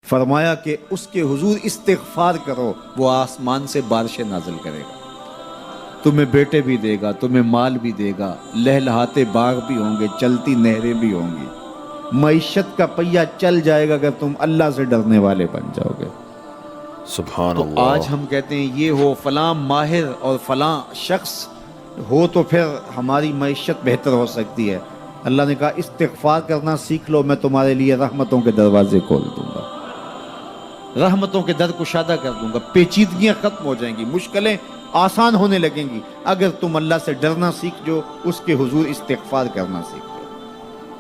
فرمایا کہ اس کے حضور استغفار کرو، وہ آسمان سے بارشیں نازل کرے گا، تمہیں بیٹے بھی دے گا، تمہیں مال بھی دے گا، لہلہاتے باغ بھی ہوں گے، چلتی نہریں بھی ہوں گی، معیشت کا پہیہ چل جائے گا اگر تم اللہ سے ڈرنے والے بن جاؤ گے۔ سبحان تو اللہ۔ آج ہم کہتے ہیں یہ ہو فلاں ماہر اور فلاں شخص ہو تو پھر ہماری معیشت بہتر ہو سکتی ہے۔ اللہ نے کہا استغفار کرنا سیکھ لو، میں تمہارے لیے رحمتوں کے دروازے کھول دوں گا، رحمتوں کے در کشادہ کر دوں گا، پیچیدگیاں ختم ہو جائیں گی، مشکلیں آسان ہونے لگیں گی اگر تم اللہ سے ڈرنا سیکھ جو، اس کے حضور استغفار کرنا سیکھ جو۔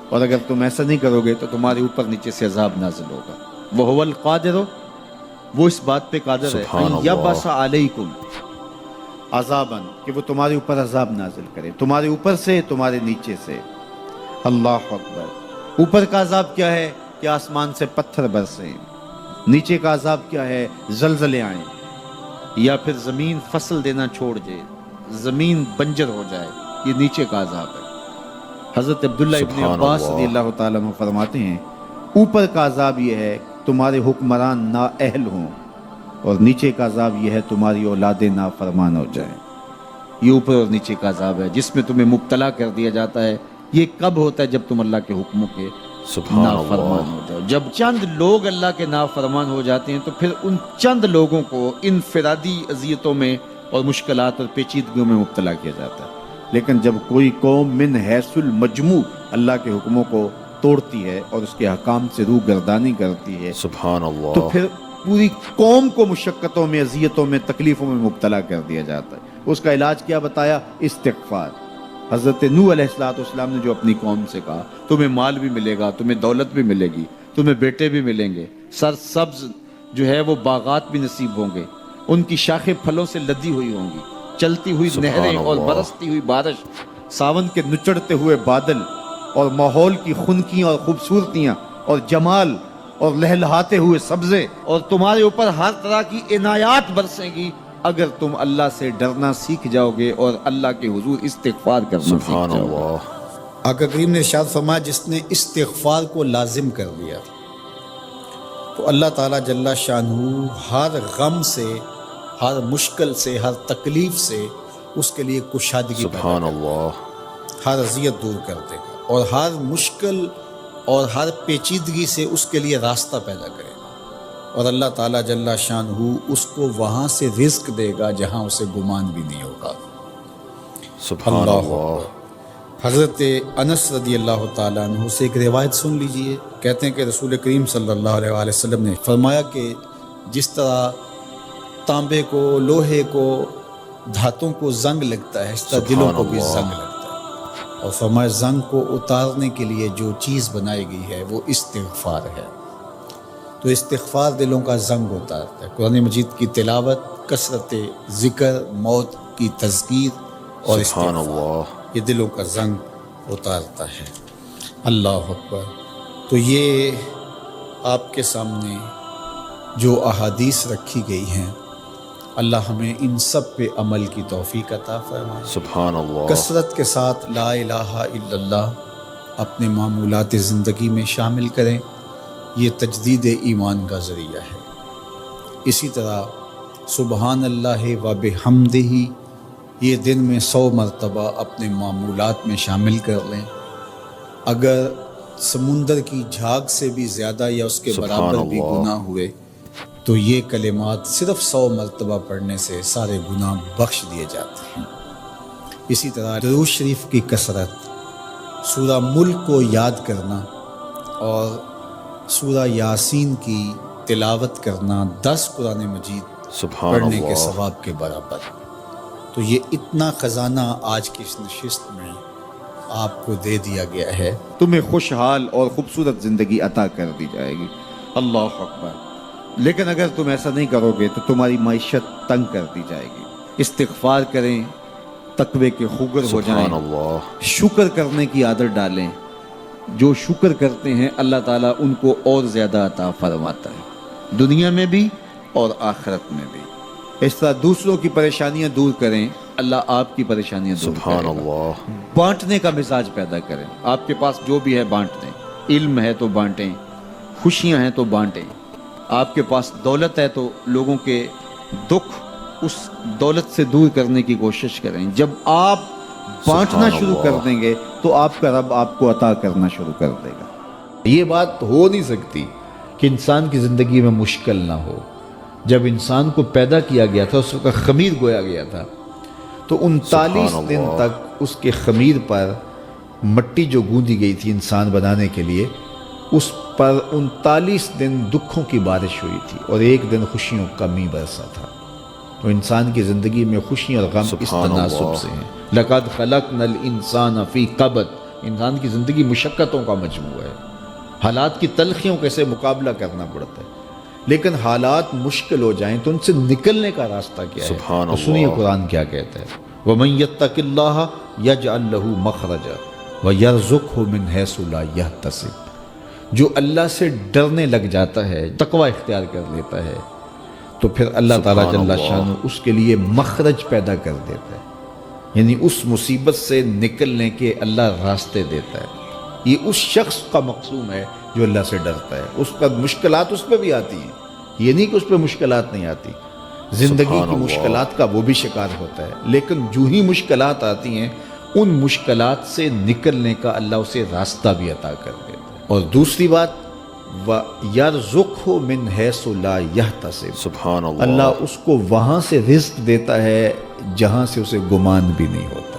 اور اگر تم ایسا نہیں کرو گے تو تمہارے اوپر نیچے سے عذاب نازل ہوگا۔ وَهُوَ الْقَادِرُ، وہ اس بات پہ قادر ہے، سبحان ان اللہ۔ یبعث علیکم عذاباً، کہ وہ تمہارے اوپر عذاب نازل کرے، تمہارے اوپر سے، تمہارے نیچے سے۔ اللہ اکبر۔ اوپر کا عذاب کیا ہے کہ آسمان سے پتھر برسیں، نیچے کا عذاب کیا ہے زلزلے آئیں، یا پھر زمین فصل دینا چھوڑ دے، زمین بنجر ہو جائے، یہ نیچے کا عذاب ہے۔ حضرت عبداللہ ابن سبحان عباس اللہ۔ رضی اللہ تعالیٰ عنہ فرماتے ہیں اوپر کا عذاب یہ ہے تمہارے حکمران نااہل ہوں، اور نیچے کا عذاب یہ ہے تمہاری اولادیں نافرمان ہو جائیں۔ یہ اوپر اور نیچے کا عذاب ہے جس میں تمہیں مبتلا کر دیا جاتا ہے۔ یہ کب ہوتا ہے؟ جب تم اللہ کے حکموں کے سبحان نافرمان اللہ۔ ہو جاؤ۔ جب چند لوگ اللہ کے نافرمان ہو جاتے ہیں تو پھر ان چند لوگوں کو انفرادی اذیتوں میں اور مشکلات اور پیچیدگیوں میں مبتلا کیا جاتا ہے۔ لیکن جب کوئی قوم من حیث المجموع اللہ کے حکموں کو توڑتی ہے اور اس کے حکام سے روح گردانی کرتی ہے سبحان اللہ۔ تو پھر پوری قوم کو مشقتوں میں، اذیتوں میں، تکلیفوں میں مبتلا کر دیا جاتا ہے۔ اس کا علاج کیا بتایا؟ استغفار۔ حضرت نوح علیہ السلام نے جو اپنی قوم سے کہا تمہیں مال بھی ملے گا، تمہیں دولت بھی ملے گی، تمہیں بیٹے بھی ملیں گے، سرسبز جو ہے وہ باغات بھی نصیب ہوں گے، ان کی شاخیں پھلوں سے لدی ہوئی ہوں گی، چلتی ہوئی سبحان نہریں اور اللہ۔ برستی ہوئی بارش، ساون کے نچڑتے ہوئے بادل، اور ماحول کی خنکیاں اور خوبصورتیاں اور جمال اور لہلہاتے ہوئے سبزے، اور تمہارے اوپر ہر طرح کی عنایات برسیں گی اگر تم اللہ سے ڈرنا سیکھ جاؤ گے اور اللہ کے حضور استغفار کرنا سیکھ سبحان جاؤ گے۔ اللہ۔ آقا کریم نے ارشاد فرمایا جس نے استغفار کو لازم کر لیا تو اللہ تعالیٰ جل شانہ ہر غم سے، ہر مشکل سے، ہر تکلیف سے اس کے لیے کشادگی پیدا سبحان کرے گا، اللہ۔ ہر اذیت دور کر دے گا، اور ہر مشکل اور ہر پیچیدگی سے اس کے لیے راستہ پیدا کرے گا، اور اللہ تعالیٰ جل شانہ اس کو وہاں سے رزق دے گا جہاں اسے گمان بھی نہیں ہوگا۔ سبحان اللہ اللہ۔ اکبر۔ حضرت انس رضی اللہ تعالیٰ عنہ سے ایک روایت سن لیجئے، کہتے ہیں کہ رسول کریم صلی اللہ علیہ وآلہ وسلم نے فرمایا کہ جس طرح تانبے کو، لوہے کو، دھاتوں کو زنگ لگتا ہے، اس طرح سبحان دلوں کو بھی اللہ۔ زنگ لگتا ہے، اور فرمایا زنگ کو اتارنے کے لیے جو چیز بنائی گئی ہے وہ استغفار ہے۔ تو استغفار دلوں کا زنگ اتارتا ہے۔ قرآن مجید کی تلاوت، کثرت ذکر، موت کی تذکیر اور سبحان استغفار، اللہ۔ یہ دلوں کا زنگ اتارتا ہے۔ اللہ اکبر۔ تو یہ آپ کے سامنے جو احادیث رکھی گئی ہیں، اللہ ہمیں ان سب پہ عمل کی توفیق عطا فرمائے۔ سبحان اللہ۔ کثرت کے ساتھ لا الہ الا اللہ اپنے معمولات زندگی میں شامل کریں، یہ تجدید ایمان کا ذریعہ ہے۔ اسی طرح سبحان اللہ و بحمدہ یہ دن میں 100 مرتبہ اپنے معمولات میں شامل کر لیں۔ اگر سمندر کی جھاگ سے بھی زیادہ یا اس کے سبحان برابر بھی اللہ۔ گناہ ہوئے تو یہ کلمات صرف 100 مرتبہ پڑھنے سے سارے گناہ بخش دیے جاتے ہیں۔ اسی طرح درود شریف کی کثرت، سورہ ملک کو یاد کرنا اور سورہ یاسین کی تلاوت کرنا 10 قرآن مجید سبحان پڑھنے کے اللہ۔ ثواب کے برابر۔ تو یہ اتنا خزانہ آج کی اس نشست میں آپ کو دے دیا گیا ہے۔ تمہیں خوشحال اور خوبصورت زندگی عطا کر دی جائے گی۔ اللہ اکبر۔ لیکن اگر تم ایسا نہیں کرو گے تو تمہاری معیشت تنگ کر دی جائے گی۔ استغفار کریں، تقوی کے خوگر ہو جائیں، سبحان اللہ۔ شکر کرنے کی عادت ڈالیں۔ جو شکر کرتے ہیں اللہ تعالیٰ ان کو اور زیادہ عطا فرماتا ہے، دنیا میں بھی اور آخرت میں بھی۔ اس طرح دوسروں کی پریشانیاں دور کریں، اللہ آپ کی پریشانیاں دور سبحان کرے گا۔ اللہ۔ بانٹنے کا مزاج پیدا کریں، آپ کے پاس جو بھی ہے بانٹ دیں، علم ہے تو بانٹیں، خوشیاں ہیں تو بانٹیں، آپ کے پاس دولت ہے تو لوگوں کے دکھ اس دولت سے دور کرنے کی کوشش کریں. جب آپ بانٹنا سبحان شروع کر اللہ. دیں گے تو آپ کا رب آپ کو عطا کرنا شروع کر دے گا. یہ بات ہو نہیں سکتی کہ انسان کی زندگی میں مشکل نہ ہو. جب انسان کو پیدا کیا گیا تھا اس کا خمیر گویا گیا تھا تو 39 سبحان دن اللہ. تک اس کے خمیر پر مٹی جو گوندی گئی تھی انسان بنانے کے لیے اس پر 39 دن دکھوں کی بارش ہوئی تھی اور ایک دن خوشیوں کا می برسا تھا. تو انسان کی زندگی میں خوشی اور غم اس سبحان تناسب اللہ. سے ہیں. لقد خلقنا الانسان فی کبد. انسان کی زندگی مشقتوں کا مجموعہ ہے. حالات کی تلخیوں کے سے مقابلہ کرنا پڑتا ہے لیکن حالات مشکل ہو جائیں تو ان سے نکلنے کا راستہ کیا ہے؟ سبحان تو سنیے اللہ. قرآن کیا کہتا ہے. وَمَن يَتَّقِ اللَّهَ يَجْعَل لَّهُ مَخْرَجًا وَيَرْزُقْهُ مِنْ حَيْثُ لَا يَحْتَسِبُ. جو اللہ سے ڈرنے لگ جاتا ہے تقوی اختیار کر لیتا ہے تو پھر اللہ تعالیٰ سبحان جل اللہ. شانہ اس کے لیے مخرج پیدا کر دیتا ہے. یعنی اس مصیبت سے نکلنے کے اللہ راستے دیتا ہے. یہ اس شخص کا مقصوم ہے جو اللہ سے ڈرتا ہے. اس پر مشکلات اس پہ بھی آتی ہیں, یہ نہیں کہ اس پہ مشکلات نہیں آتی. زندگی سبحان کی اللہ. مشکلات کا وہ بھی شکار ہوتا ہے لیکن جو ہی مشکلات آتی ہیں ان مشکلات سے نکلنے کا اللہ اسے راستہ بھی عطا کر دیتا ہے. اور دوسری بات وَيَرْزُقْهُ مِنْ حَيْثُ لَا يَحْتَسِبُ. سبحان اللہ. اللہ اس کو وہاں سے رزق دیتا ہے جہاں سے اسے گمان بھی نہیں ہوتا.